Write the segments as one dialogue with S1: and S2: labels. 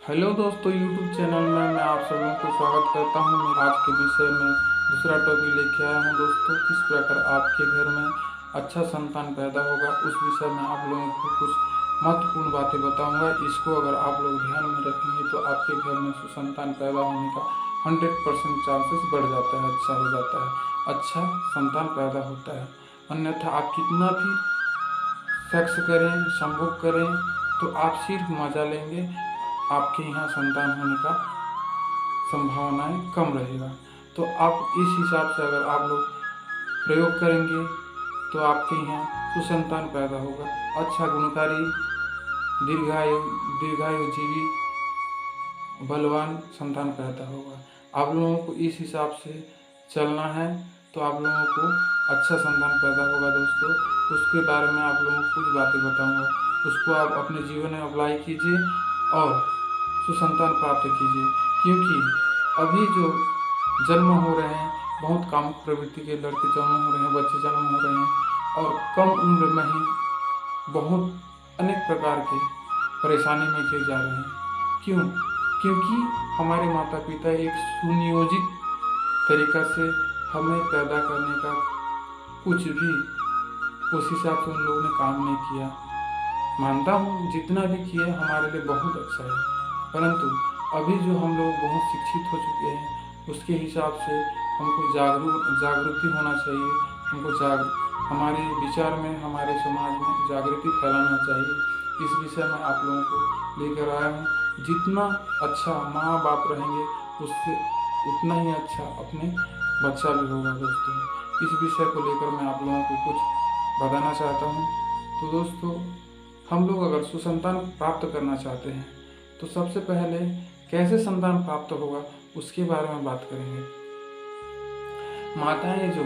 S1: Hello दोस्तों, YouTube channel में मैं आप सब लोगों को स्वागत करता हूं। मैं आज के विषय में दूसरा टॉपिक लेके आया हूं दोस्तों। किस प्रकार आपके घर में अच्छा संतान पैदा होगा, उस विषय में आप लोगों को कुछ महत्वपूर्ण बातें बताऊंगा। इसको अगर आप लोग ध्यान में रखेंगे तो आपके घर में सुसंतान पैदा होने का 100% चांसेस बढ़ जाता है, अच्छा हो जाता है, अच्छा संतान पैदा होता है। अन्यथा आप कितना भी सेक्स करें, संभोग करें, तो आप सिर्फ मजा लेंगे, आपके यहाँ संतान होने का संभावनाएं कम रहेगा। तो आप इस हिसाब से अगर आप लोग प्रयोग करेंगे तो आपके यहाँ सुसंतान पैदा होगा, अच्छा गुणकारी, दीर्घायु दीर्घायु जीवी बलवान संतान पैदा होगा। आप लोगों को इस हिसाब से चलना है तो आप लोगों को अच्छा संतान पैदा होगा दोस्तों। उसके बारे में आप लोगों को कुछ बातें बताऊंगा, उसको आप अपने जीवन में अप्लाई कीजिए और सुसंतान प्राप्त कीजिए। क्योंकि अभी जो जन्म हो रहे हैं, बहुत कामुक प्रवृत्ति के लड़के जन्म हो रहे हैं, बच्चे जन्म हो रहे हैं और कम उम्र में ही बहुत अनेक प्रकार के परेशानी में घिर जा रहे हैं। क्यों? क्योंकि हमारे माता पिता एक सुनियोजित तरीका से हमें पैदा करने का कुछ भी उस हिसाब से उन लोगों ने काम नहीं किया। मानता हूँ जितना भी किया हमारे लिए बहुत अच्छा है, परंतु अभी जो हम लोग बहुत शिक्षित हो चुके हैं उसके हिसाब से हमको जागृति होना चाहिए। हमको हमारे विचार में, हमारे समाज में जागृति फैलाना चाहिए। इस विषय में आप लोगों को लेकर आया हूँ। जितना अच्छा माँ बाप रहेंगे उससे उतना ही अच्छा अपने बच्चा भी होगा दोस्तों। इस विषय को लेकर मैं आप लोगों को कुछ बताना चाहता हूँ। तो दोस्तों, हम लोग अगर सुसंतान प्राप्त करना चाहते हैं तो सबसे पहले कैसे संतान प्राप्त होगा उसके बारे में बात करेंगे। माताएं जो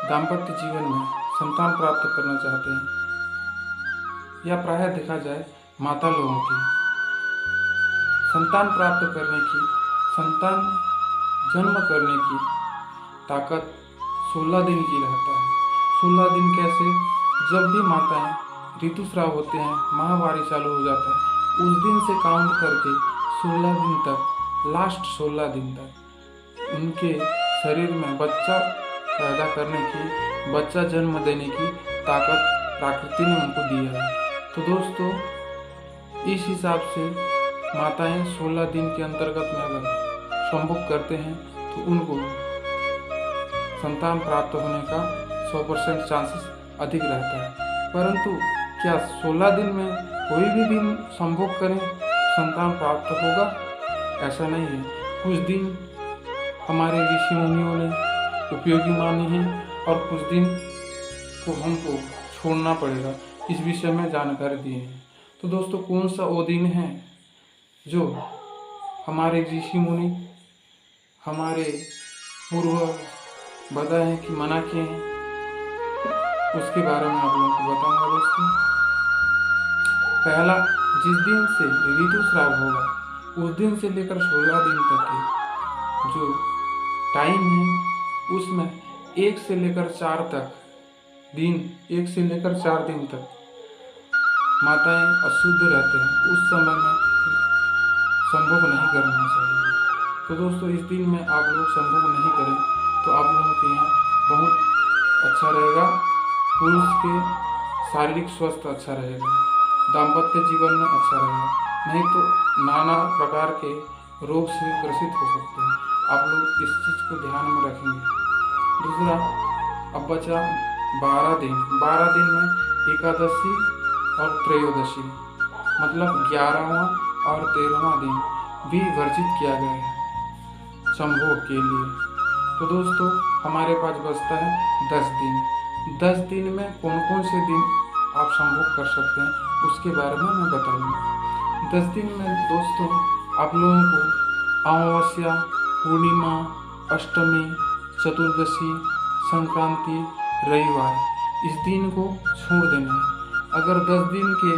S1: दाम्पत्य जीवन में संतान प्राप्त करना चाहते हैं, या प्रायः देखा जाए माता लोगों की संतान प्राप्त करने की, संतान जन्म करने की ताकत 16 दिन की रहता है। 16 दिन कैसे? जब भी माताएं ऋतुस्राव होते हैं, माहवारी चालू हो जाता है, उस दिन से काउंट करके 16 दिन तक, लास्ट 16 दिन तक उनके शरीर में बच्चा पैदा करने की, बच्चा जन्म देने की ताकत प्रकृति ने उनको दिया है। तो दोस्तों, इस हिसाब से माताएं 16 दिन के अंतर्गत में अगर संभोग करते हैं तो उनको संतान प्राप्त होने का 100% चांसेस अधिक रहता है। परंतु क्या 16 दिन में कोई भी दिन संभोग करें संतान प्राप्त होगा? ऐसा नहीं है। कुछ दिन हमारे ऋषि मुनियों ने उपयोगी मानी है और कुछ दिन को हमको छोड़ना पड़ेगा। इस विषय में जानकारी दी है। तो दोस्तों, कौन सा वो दिन है जो हमारे ऋषि मुनि, हमारे पूर्व बताए हैं कि मना किए हैं, उसके बारे में आप लोगों को बताऊंगा दोस्तों। पहला, जिस दिन से ऋतुस्राव होगा उस दिन से लेकर 16 दिन तक के जो टाइम है उसमें 1 से लेकर 4 तक दिन, 1 से लेकर 4 दिन तक माताएं अशुद्ध रहते हैं। उस समय में संभोग नहीं करना चाहिए। तो दोस्तों, इस दिन में आप लोग संभोग नहीं करें तो आप लोगों के यहाँ बहुत अच्छा रहेगा। पुरुष के शारीरिक स्वास्थ्य अच्छा रहेगा, दाम्पत्य जीवन में अच्छा रहेगा, नहीं तो नाना प्रकार के रोग से ग्रसित हो सकते हैं। आप लोग इस चीज़ को ध्यान में रखेंगे। दूसरा, अब बचा 12 दिन। 12 दिन में एकादशी और त्रयोदशी, मतलब 11वां और 13वां दिन भी वर्जित किया गया है संभोग के लिए। तो दोस्तों, हमारे पास बचता है 10 दिन। 10 दिन में कौन कौन से दिन आप संभोग कर सकते हैं उसके बारे में मैं बताऊंगा। 10 दिन में दोस्तों आप लोगों को अमावस्या, पूर्णिमा, अष्टमी, चतुर्दशी, संक्रांति, रविवार, इस दिन को छोड़ देना है। अगर 10 दिन के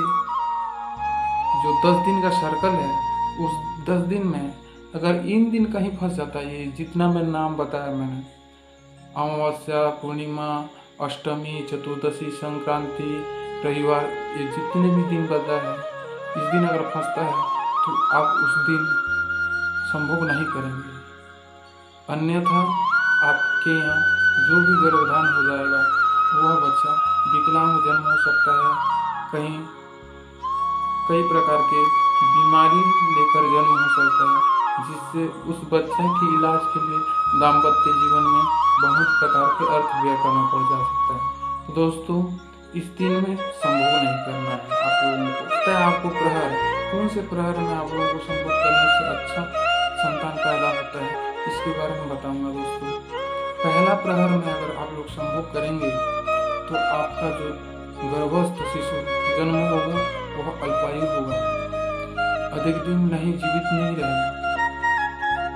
S1: जो 10 दिन का सर्कल है उस 10 दिन में अगर इन दिन कहीं फंस जाता है, ये जितना मैं नाम बताया मैंने, अमावस्या, पूर्णिमा, अष्टमी, चतुर्दशी, संक्रांति, रविवार, ये जितने भी दिन बताए हैं, इस दिन अगर फंसता है तो आप उस दिन संभोग नहीं करेंगे, अन्यथा आपके यहाँ जो भी गर्भधान हो जाएगा वह बच्चा विकलांग जन्म हो सकता है, कहीं कई प्रकार के बीमारी लेकर जन्म हो सकता है, जिससे उस बच्चे के इलाज के लिए दाम्पत्य जीवन में बहुत प्रकार के अर्थ व्यय करना पड़ जा सकता है। तो दोस्तों, इस दिन में संभोग नहीं करना है आप लोगों को। पता है आपको प्रहर, कौन से प्रहर में आप लोगों को संभोग करने से अच्छा संतान पैदा होता है, इसके बारे में बताऊंगा दोस्तों। पहला प्रहर में अगर आप लोग संभोग करेंगे तो आपका जो गर्भस्थ शिशु जन्म होगा वह अल्पायु होगा, अधिक दिन नहीं जीवित नहीं रहेगा।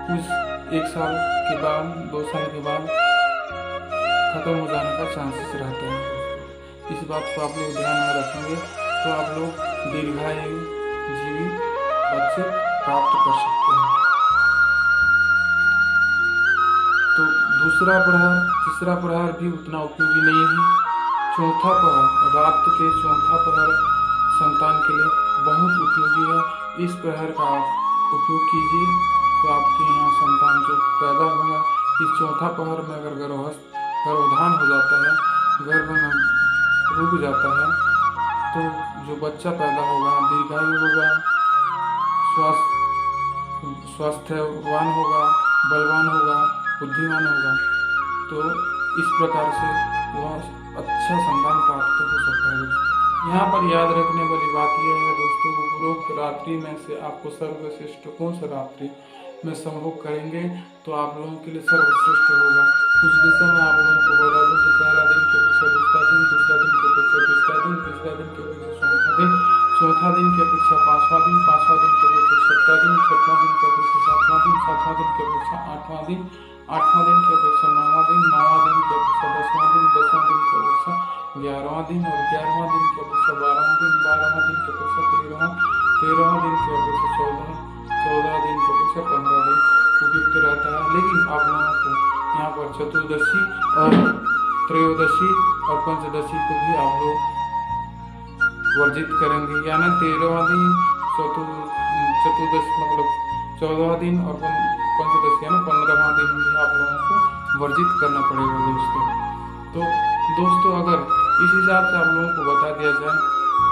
S1: कुछ 1 साल के बाद 2 साल के बाद खत्म हो जाने का चांसेस रहता है। इस बात को आप लोग ध्यान में रखेंगे तो आप लोग दीर्घायु जीवी बच्चे प्राप्त कर सकते हैं। तो दूसरा प्रहर, तीसरा प्रहर भी उतना उपयोगी नहीं है। चौथा प्रहर, रात के चौथा प्रहर संतान के लिए बहुत उपयोगी है। इस प्रहर का आप उपयोग कीजिए तो आपके यहाँ संतान जो पैदा होगा, इस चौथा प्रहर में अगर गर्भधान हो जाता है, गर्भ में रुक जाता है, तो जो बच्चा पैदा होगा दीर्घायु होगा, स्वास्थ्यवान होगा, बलवान होगा, बुद्धिमान होगा। तो इस प्रकार से वह अच्छा संतान प्राप्त हो सकता है। यहाँ पर याद रखने वाली बात यह है दोस्तों, उपरोक्त रात्रि में से आपको सर्वश्रेष्ठ कौन सा रात्रि में संभोग करेंगे तो आप लोगों के लिए सर्वश्रेष्ठ होगा, उस विषय में आप लोगों को बता दूँ। तो पहला दिन के अपेक्षा दूसरा दिन, दूसरा दिन के अपेक्षा तीसरा दिन, तीसरा दिन के अपेक्षा चौथा दिन, चौथा दिन के अपेक्षा पाँचवा दिन, पाँचवा दिन के अपेक्षा छठवां दिन, छठवां दिन के अपेक्षा सातवां दिन, सातवां दिन के अपेक्षा आठवां दिन, आठवां दिन के अपेक्षा नौवां दिन, नौवां दिन के अपेक्षा दसवां दिन, दसवां दिन के अपेक्षा 11वां दिन और 11वां दिन के अपेक्षा 12वां दिन, 12वां दिन के अपेक्षा 13वां, 13वां दिन के अपेक्षा 14, 14 दिन के अपेक्षा 15 दिन उपयुक्त रहता है। लेकिन आप लोगों को यहाँ पर चतुर्दशी और त्रयोदशी और पंचदशी को भी आप लोग वर्जित करेंगे, यानी 13वां दिन चतुर्दशी मतलब 14वां दिन और पंचदशी यानी 15वां दिन भी आप लोगों को वर्जित करना पड़ेगा दोस्तों। तो दोस्तों, अगर इस हिसाब से आप लोगों को बता दिया जाए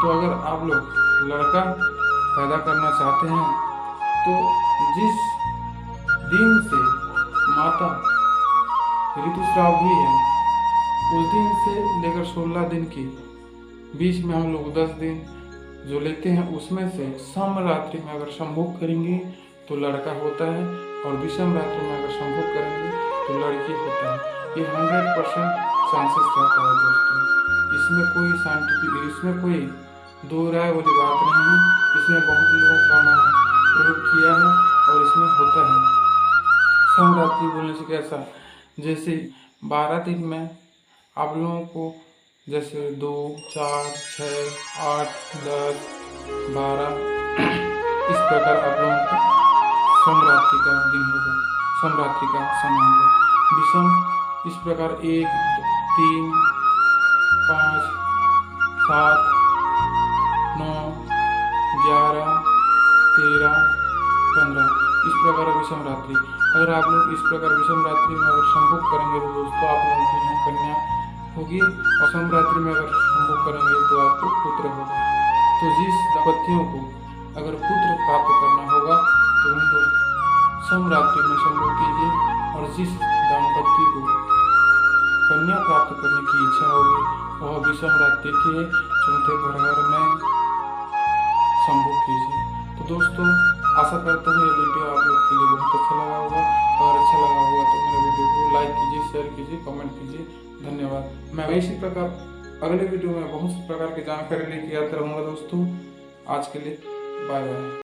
S1: तो अगर आप लोग लड़का पैदा करना चाहते हैं तो जिस दिन से माता ऋतुस्राव हुई है उस दिन से लेकर 16 दिन की बीच में हम लोग 10 दिन जो लेते हैं उसमें से समरात्रि में अगर संभोग करेंगे तो लड़का होता है और विषम रात्रि में अगर संभोग करेंगे तो लड़की होता है। ये 100% चांसेस रहता है दोस्तों। इसमें कोई साइंटिफिक, इसमें कोई दो राय वाली बात नहीं है। इसमें बहुत लोगों का प्रयोग किया है और इसमें होता है। समरात्रि बोलने से कैसा, जैसे 12 दिन में आप लोगों को जैसे 2, 4, 6, 8, 10, 12 इस प्रकार आप लोगों को समरात्रि का दिन होगा, समरात्रि का समय होगा। विषम इस प्रकार 1, 3, 5, 7, 9, 11, 13, 15 इस प्रकार विषम रात्रि। अगर आप लोग इस प्रकार विषम रात्रि में अगर संभोग करेंगे तो दोस्तों आप लोगों की यहाँ कन्या होगी और समरात्रि में अगर संभोग करेंगे तो आपको पुत्र होगा। तो जिस दंपतियों को अगर पुत्र प्राप्त करना होगा तो उनको समरात्रि में संभोग कीजिए, और जिस दाम्पत्य को कन्या प्राप्त करने की इच्छा होगी वह विषम रात्रि के चौथे प्रहर में संभोग कीजिए। तो दोस्तों, आशा करता हूँ ये वीडियो आप लोग के लिए बहुत अच्छा लगा होगा, और अच्छा लगा होगा तो मेरे वीडियो को लाइक कीजिए, शेयर कीजिए, कमेंट कीजिए। धन्यवाद। मैं इसी प्रकार अगले वीडियो में बहुत सी प्रकार की जानकारी लेके आता रहूँगा दोस्तों। आज के लिए बाय बाय।